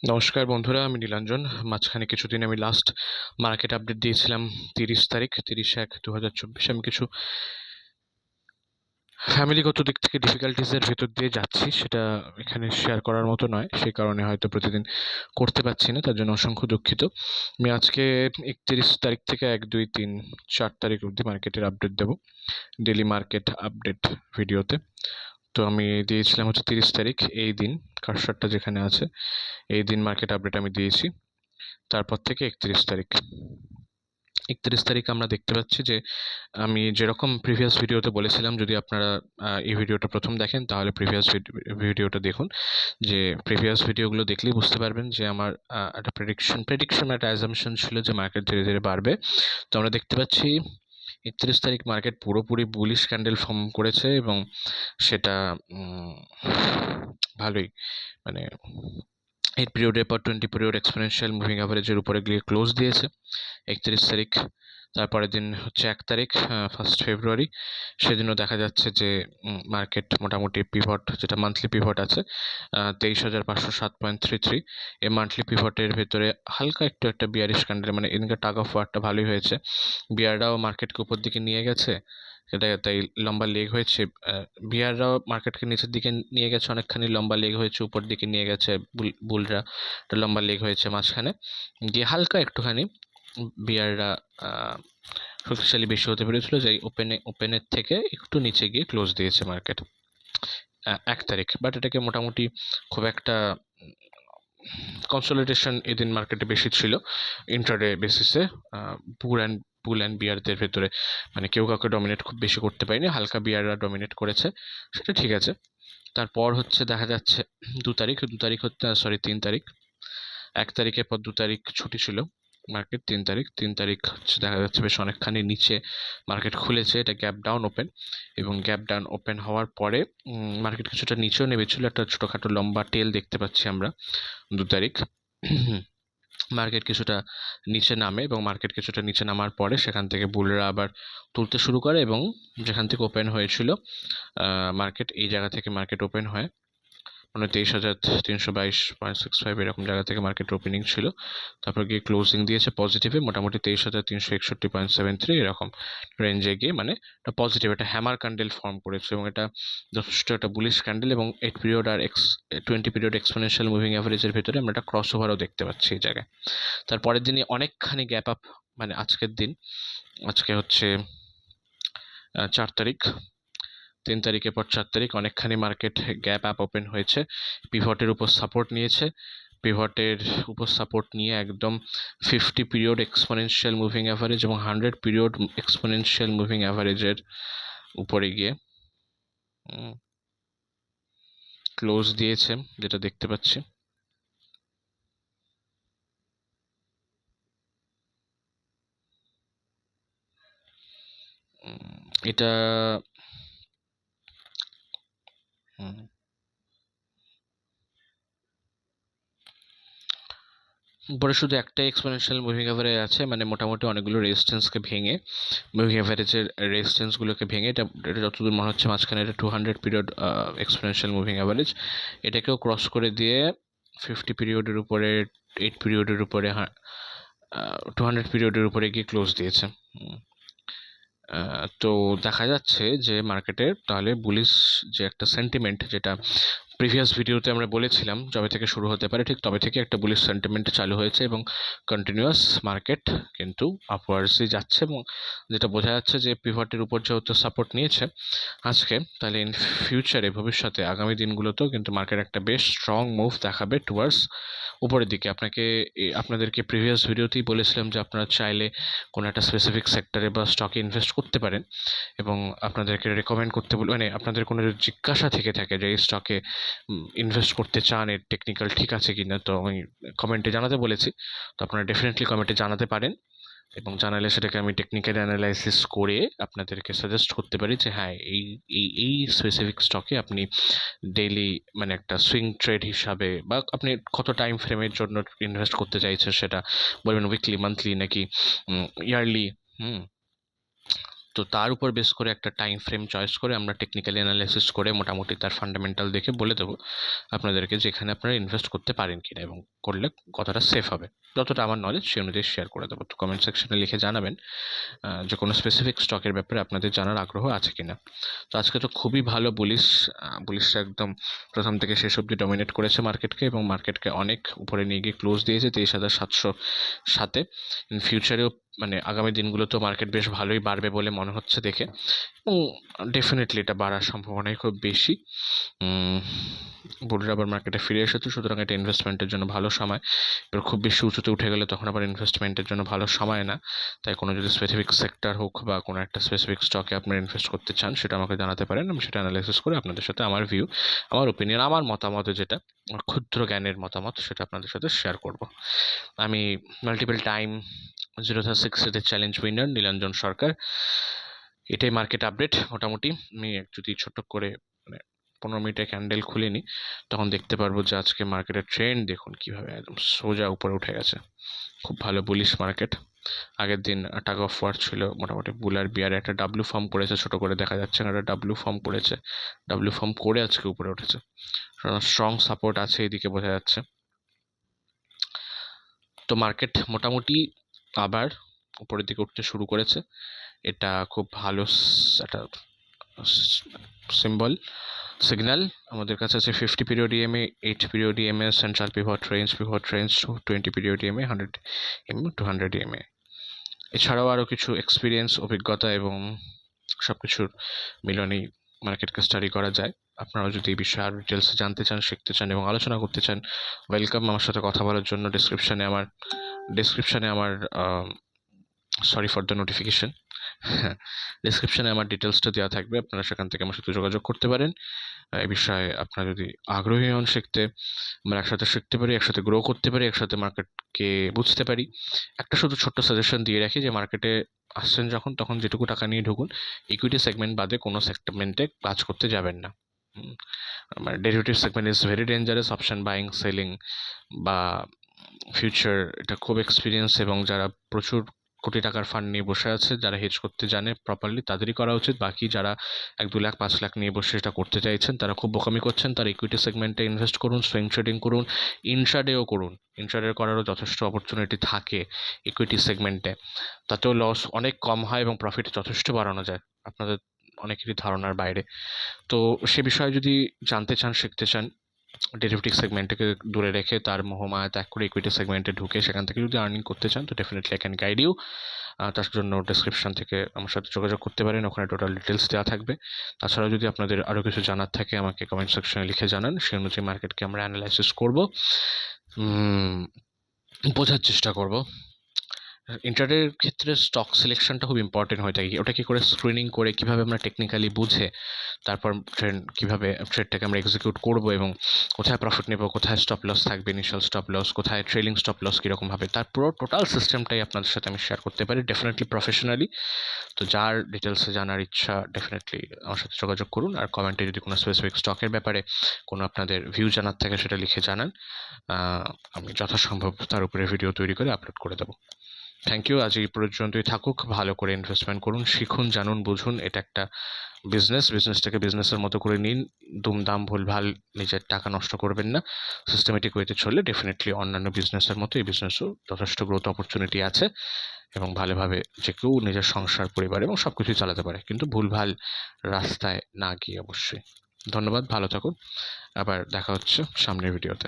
নমস্কার বন্ধুরা, আমি নীলাঞ্জন। মাঝখানে কিছুদিন আমি লাস্ট মার্কেট আপডেট দিয়েছিলাম 30 তারিখ, 30/1/2024। আমি কিছু ফ্যামিলিগত দিক থেকে ডিফিকাল্টিসের ভেতর দিয়ে যাচ্ছি, সেটা এখানে শেয়ার করার মতো নয়, সেই কারণে হয়তো প্রতিদিন করতে পারছি না, তার জন্য অসংখ্য দুঃখিত। আমি আজকে 31 তারিখ থেকে 1 2 3 4 তারিখ অবধি মার্কেটের আপডেট দেবো, ডেলি মার্কেট আপডেট ভিডিওতে। তো আমি দিয়েছিলাম হচ্ছে 30 তারিখ, এই দিন কার্সারটা যেখানে আছে এই দিন মার্কেট আপডেট আমি দিয়েছি। তারপর থেকে 31 তারিখ, 31 তারিখ আমরা দেখতে পাচ্ছি যে আমি যেরকম প্রিভিয়াস ভিডিওতে বলেছিলাম, যদি আপনারা এই ভিডিওটা প্রথম দেখেন তাহলে প্রিভিয়াস ভিডিওটা দেখুন। যে প্রিভিয়াস ভিডিওগুলো দেখলেই বুঝতে পারবেন যে আমার একটা প্রেডিকশন একটা অ্যাজাম্পশন ছিল যে মার্কেট ধীরে ধীরে বাড়বে। তো আমরা দেখতে পাচ্ছি 31 তারিখ মার্কেট পুরোপুরি বুলিশ ক্যান্ডেল ফর্ম করেছে, এবং সেটা ভালোই, মানে 8 পিরিয়ডের পর 20 পিরিয়ড এক্সপোনেনশিয়াল মুভিং অ্যাভারেজের উপরে গিয়ে ক্লোজ দিয়েছে 31 তারিখ। তারপরের দিন হচ্ছে 1 তারিখ, 1 ফেব্রুয়ারি। সেদিনও দেখা যাচ্ছে যে মার্কেট মোটামুটি পিভট, যেটা মান্থলি পিভট আছে 23,507.33, এই মান্থলি পিভটের ভেতরে হালকা একটু একটা বিয়ারিশ ক্যান্ডেল, মানে এদিনকে টাগ অফ ওয়ারটা ভালোই হয়েছে। বিয়াররাও মার্কেটকে উপর দিকে নিয়ে গেছে, সেটা তাই লম্বা লেগ হয়েছে। বিয়াররাও মার্কেটকে নিচের দিকে নিয়ে গেছে, অনেকখানি লম্বা লেগ হয়েছে, উপর দিকে নিয়ে গেছে বুলরা, একটা লম্বা লেগ হয়েছে মাঝখানে গিয়ে হালকা একটুখানি বিয়াররা শক্তিশালী বেশি হতে পেরেছিল, যে ওপেনের থেকে একটু নিচে গিয়ে ক্লোজ দিয়েছে মার্কেট 1 তারিখ। বাট এটাকে মোটামুটি খুব একটা কনসলিডেশন এদিন মার্কেটে বেশি ছিল ইন্ট্রাডে বেসিসে। বুল অ্যান্ড বিয়ারদের ভেতরে মানে কেউ কাউকে ডমিনেট খুব বেশি করতে পারেনি, হালকা বিয়াররা ডমিনেট করেছে, সেটা ঠিক আছে। তারপর হচ্ছে দেখা যাচ্ছে 2 তারিখ হচ্ছে, সরি 3 তারিখ। 1 তারিখের পর 2 তারিখ ছুটি ছিল মার্কেট। 3 তারিখ হচ্ছে দেখা যাচ্ছে বেশ অনেকখানি নিচে মার্কেট খুলেছে, এটা গ্যাপ ডাউন ওপেন, এবং গ্যাপ ডাউন ওপেন হওয়ার পরে মার্কেট কিছুটা নিচেও নেমেছিল, একটা ছোটোখাটো লম্বা টেল দেখতে পাচ্ছি আমরা 2 তারিখ। মার্কেট কিছুটা নিচে নামে, এবং মার্কেট কিছুটা নিচে নামার পরে সেখান থেকে বুলরা আবার তুলতে শুরু করে, এবং যেখান থেকে ওপেন হয়েছিল মার্কেট, এই জায়গা থেকে মার্কেট ওপেন হয় মানে 23,322.65 এরকম জায়গা থেকে মার্কেট ওপেনিং ছিল। তারপর গিয়ে ক্লোজিং দিয়েছে পজিটিভে, মোটামুটি 23,361.73 এরকম রেঞ্জে গিয়ে, মানে একটা পজিটিভ একটা হ্যামার ক্যান্ডেল ফর্ম করেছে, এবং এটা যথেষ্ট একটা বুলিশ ক্যান্ডেল। এবং 8 পিরিয়ড আর 20 পিরিয়ড এক্সপোনেনশিয়াল মুভিং অ্যাভারেজের ভেতরে আমরা একটা ক্রস ওভারও দেখতে পাচ্ছি এই জায়গায়। তারপরের দিনই অনেকখানি গ্যাপ আপ, মানে আজকের দিন, আজকে হচ্ছে 4 তারিখ। 3 তারিখের পর 4 তারিখ অনেকখানি মার্কেট গ্যাপ আপ ওপেন হয়েছে, পিভটের উপর সাপোর্ট নিয়েছে, পিভটের উপর সাপোর্ট নিয়ে একদম 50 পিরিয়ড এক্সপোনেনশিয়াল মুভিং অ্যাভারেজ এবং 100 পিরিয়ড এক্সপোনেনশিয়াল মুভিং অ্যাভারেজের উপরে গিয়ে ক্লোজ দিয়েছে, যেটা দেখতে পাচ্ছি। এটা উপরে শুধু একটাই এক্সপোনেনশিয়াল মুভিং অ্যাভারেজ আছে, মানে মোটামুটি অনেকগুলো রেজিস্ট্যান্সকে ভেঙে, মুভিং অ্যাভারেজের রেজিস্ট্যান্সগুলোকে ভেঙে, এটা যতদূর মনে হচ্ছে মাঝখানে এটা 200 পিরিয়ড এক্সপোনেনশিয়াল মুভিং অ্যাভারেজ, এটাকেও ক্রস করে দিয়ে 50 পিরিয়ডের উপরে, 8 পিরিয়ডের উপরে, 200 পিরিয়ডের উপরে গিয়ে ক্লোজ দিয়েছে। তো দেখা যাচ্ছে যে মার্কেটের তাহলে বুলিশ যে একটা সেন্টিমেন্ট, যেটা প্রিভিয়াস ভিডিওতে আমরা বলেছিলাম যবে থেকে শুরু হতে পারে, ঠিক তবে থেকে একটা বুলিশ সেন্টিমেন্ট চালু হয়েছে, এবং কন্টিনিউয়াস মার্কেট কিন্তু আপওয়ার্ডসই যাচ্ছে, এবং যেটা বোঝা যাচ্ছে যে পিভটের উপর যেহেতু সাপোর্ট নিয়েছে আজকে, তাহলে ইন ফিউচারে ভবিষ্যতে আগামী দিনগুলোতেও কিন্তু মার্কেট একটা বেশ স্ট্রং মুভ দেখাবে টুয়ার্ডস উপরের দিকে। আপনাদেরকে প্রিভিয়াস ভিডিওতেই বলেছিলাম যে আপনারা চাইলে কোনো একটা স্পেসিফিক সেক্টরে বা স্টকে ইনভেস্ট করতে পারেন, এবং আপনাদেরকে রেকমেন্ড করতে মানে আপনাদের কোনো যদি জিজ্ঞাসা থেকে থাকে যে এই স্টকে ইনভেস্ট করতে চান, এর টেকনিক্যাল ঠিক আছে কি না, তো আমি কমেন্টে জানাতে বলেছি। তো আপনারা ডেফিনেটলি কমেন্টে জানাতে পারেন, এবং জানালে সেটাকে আমি টেকনিক্যাল অ্যানালাইসিস করে আপনাদেরকে সাজেস্ট করতে পারি যে হ্যাঁ এই এই এই স্পেসিফিক স্টকে আপনি ডেইলি, মানে একটা সুইং ট্রেড হিসাবে, বা আপনি কত টাইম ফ্রেমের জন্য ইনভেস্ট করতে চাইছেন সেটা বলবেন, উইকলি, মান্থলি নাকি ইয়ারলি। তো তার উপর বেস করে একটা টাইম ফ্রেম চয়েস করে আমরা টেকনিক্যালি অ্যানালাইসিস করে মোটামুটি তার ফান্ডামেন্টাল দেখে বলে দেবো আপনাদেরকে যেখানে আপনারা ইনভেস্ট করতে পারেন কিনা এবং করলে কতটা সেফ হবে। যতটা আমার নলেজ সেই অনুযায়ী শেয়ার করে দেবো। তো কমেন্ট সেকশনে লিখে জানাবেন যে কোনো স্পেসিফিক স্টকের ব্যাপারে আপনাদের জানার আগ্রহ আছে কিনা। তো আজকে তো খুবই ভালো বুলিশটা একদম প্রথম থেকে শেষ অবধি ডমিনেট করেছে মার্কেটকে এবং মার্কেটকে অনেক উপরে নিয়ে গিয়ে ক্লোজ দিয়েছে 23,707-এ। ইন ফিউচারেও মানে আগামী দিনগুলোতেও মার্কেট বেশ ভালোই বাড়বে বলে মনে হচ্ছে দেখে, এবং ডেফিনেটলি এটা বাড়ার সম্ভাবনাই খুব বেশি। বুলরা আবার মার্কেটে ফিরে এসেছে, সুতরাং এটা ইনভেস্টমেন্টের জন্য ভালো সময়। এবার খুব বেশি উঁচুতে উঠে গেলে তখন আবার ইনভেস্টমেন্টের জন্য ভালো সময় না। তাই কোনো যদি স্পেসিফিক সেক্টর হোক বা কোনো একটা স্পেসিফিক স্টকে আপনারা ইনভেস্ট করতে চান সেটা আমাকে জানাতে পারেন। আমি সেটা অ্যানালাইসিস করে আপনাদের সাথে আমার ভিউ, আমার ওপিনিয়ন, আমার মতামত, যেটা আমার ক্ষুদ্র জ্ঞানের মতামত, সেটা আপনাদের সাথে শেয়ার করব। আমি multiple time 0/6 challenge winner Nilanjan Sarkar. এটাই মার্কেট আপডেট মোটামুটি। আমি যদি ছোট্ট করে মানে 15 মিনিটে ক্যান্ডেল খুলে নিই তখন দেখতে পারবো যে আজকে মার্কেটের ট্রেন্ড দেখুন কীভাবে একদম সোজা উপরে উঠে গেছে। খুব ভালো বুলিশ মার্কেট। আগের দিন টাগ অফ ওয়ার ছিল মোটামুটি বুল আর বিয়ার। একটা ডাব্লু ফর্ম করেছে, ছোটো করে দেখা যাচ্ছে না, একটা ডাব্লু ফর্ম করেছে, ডাব্লু ফর্ম করে আজকে উপরে উঠেছে। স্ট্রং সাপোর্ট আছে এদিকে বোঝা যাচ্ছে। তো মার্কেট মোটামুটি আবার উপরের দিকে উঠতে শুরু করেছে। এটা খুব ভালো একটা সিগন্যাল। আমাদের কাছে আছে 50 period EMA, 8 period EMA, central pivot range 20 period EMA, 100 EMA, 200 EMA. এছাড়াও আরও কিছু এক্সপিরিয়েন্স, অভিজ্ঞতা এবং সব কিছুর মিলনেই মার্কেটকে স্টাডি করা যায়। আপনারাও যদি এই বিষয়ে আরও ডিটেলসে জানতে চান, শিখতে চান এবং আলোচনা করতে চান, ওয়েলকাম আমার সাথে কথা বলার জন্য। ডিসক্রিপশানে আমার সরি ফর দ্য নোটিফিকেশন, ডিসক্রিপশানে আমার ডিটেলসটা দেওয়া থাকবে, আপনারা সেখান থেকে আমার সাথে যোগাযোগ করতে পারেন। এই বিষয়ে আপনারা যদি আগ্রহী হন শিখতে, আমরা একসাথে শিখতে পারি, একসাথে গ্রো করতে পারি, একসাথে মার্কেটকে বুঝতে পারি। একটা শুধু ছোট্ট সাজেশন দিয়ে রাখি যে মার্কেটে আসছেন যখন, তখন যেটুকু টাকা নিয়ে ঢুকুন, ইকুইটি সেগমেন্ট বাদে কোনো সেগমেন্টে কাজ করতে যাবেন না। মানে derivative segment is very dangerous. Option buying, selling বা ফিউচার, এটা খুব এক্সপিরিয়েন্স এবং যারা প্রচুর কোটি টাকার ফান্ড নিয়ে বসে আছে, যারা হেজ করতে জানে প্রপারলি, তাদেরই করা উচিত। বাকি যারা 1-2 লাখ 5 লাখ নিয়ে বসে এটা করতে চাইছেন তারা খুব বোকামি করছেন। তারা ইকুইটি সেগমেন্টে ইনভেস্ট করুন, সুইং ট্রেডিং করুন, ইনট্রাডেও করুন। ইনট্রাডে করারও যথেষ্ট অপরচুনিটি থাকে ইকুইটি সেগমেন্টে, তাতেও লস অনেক কম হয় এবং প্রফিট যথেষ্ট বাড়ানো যায়, আপনাদের অনেকেরই ধারণার বাইরে। তো সে বিষয়ে যদি জানতে চান, শিখতে চান, ডেরিভেটিভ সেগমেন্টকে দূরে রেখে তার মোহমায়া ত্যাগ করে ইকুইটি সেগমেন্টে ঢুকে সেখান থেকে যদি আর্নিং করতে চান, তো definitely I can guide you. তার জন্য ডেসক্রিপশন থেকে আমার সাথে যোগাযোগ করতে পারেন, ওখানে টোটাল ডিটেলস দেওয়া থাকবে। তাছাড়াও যদি আপনাদের আরও কিছু জানার থাকে আমাকে কমেন্ট সেকশনে লিখে জানান, সেই অনুযায়ী মার্কেটকে আমরা অ্যানালাইসিস করব, বোঝার চেষ্টা করব। ইন্ট্রাডের ক্ষেত্রে স্টক সিলেকশনটা খুব ইম্পর্টেন্ট হয়ে থাকে। ওটা কী করে স্ক্রিনিং করে, কীভাবে আমরা টেকনিক্যালি বুঝে তারপর কীভাবে ট্রেডটাকে আমরা এক্সিকিউট করব এবং কোথায় প্রফিট নেব, কোথায় স্টপ লস থাকবে, ইনিশিয়াল স্টপ লস কোথায়, ট্রেলিং স্টপ লস কীরকমভাবে, তার পুরো টোটাল সিস্টেমটাই আপনাদের সাথে আমি শেয়ার করতে পারি, ডেফিনেটলি প্রফেশনালি। তো যার ডিটেলসে জানার ইচ্ছা ডেফিনেটলি আমার সাথে যোগাযোগ করুন। আর কমেন্টে যদি কোনো স্পেসিফিক স্টকের ব্যাপারে কোনো আপনাদের ভিউ জানার থাকে সেটা লিখে জানান, আমি যথাসম্ভব তার উপরে ভিডিও তৈরি করে আপলোড করে দেবো। Thank you. আজ এই পর্যন্তই থাকুক। ভালো করে ইনভেস্টমেন্ট করুন, শিখুন, জানুন, বুঝুন। এটা একটা বিজনেসটাকে বিজনেসের মতো করে নিন। দুমদাম ভুলভাল নিজের টাকা নষ্ট করবেন না। সিস্টেমেটিক ওয়েতে চললে ডেফিনেটলি অন্যান্য বিজনেসের মতো এই বিজনেসও যথেষ্ট গ্রোথ অপরচুনিটি আছে এবং ভালোভাবে যে কেউ নিজের সংসার, পরিবার এবং সব কিছুই চালাতে পারে, কিন্তু ভুলভাল রাস্তায় না গিয়ে অবশ্যই। ধন্যবাদ, ভালো থাকুন, আবার দেখা হচ্ছে সামনের ভিডিওতে।